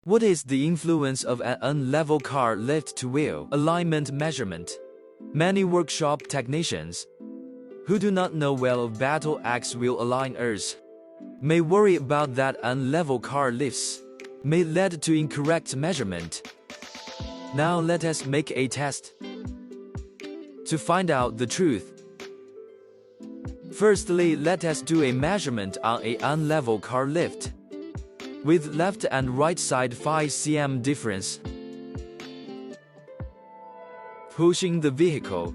What is the influence of an unlevel car lift to wheel alignment measurement? Many workshop technicians who do not know well of battle axe wheel aligners may worry about that unlevel car lifts may lead to incorrect measurement. Now let us make a test to find out the truth. Firstly, let us do a measurement on a unlevel car lift with left and right side 5 cm difference. Pushing the vehicle.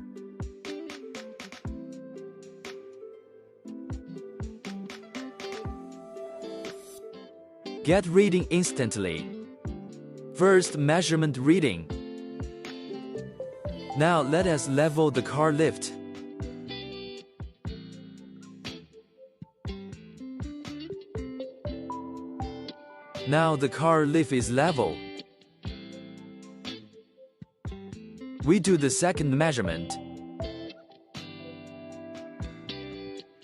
Get reading instantly. First measurement reading. Now let us level the car lift. Now the car lift is level. We do the second measurement.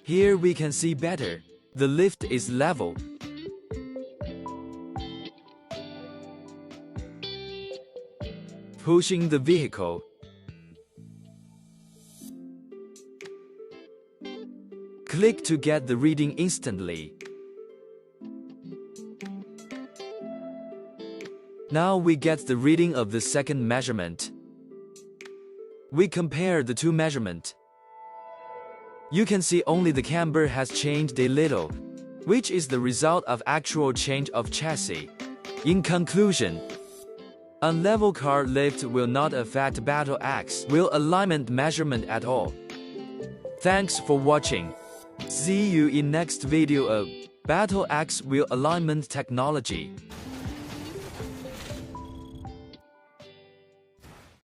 Here we can see better. The lift is level. Pushing the vehicle. Click to get the reading instantly. Now we get the reading of the second measurement. We compare the two measurements. You can see only the camber has changed a little, which is the result of actual change of chassis. In conclusion, unlevel car lift will not affect battle axe wheel alignment measurement at all. Thanks for watching. See you in next video of battle axe wheel alignment technology.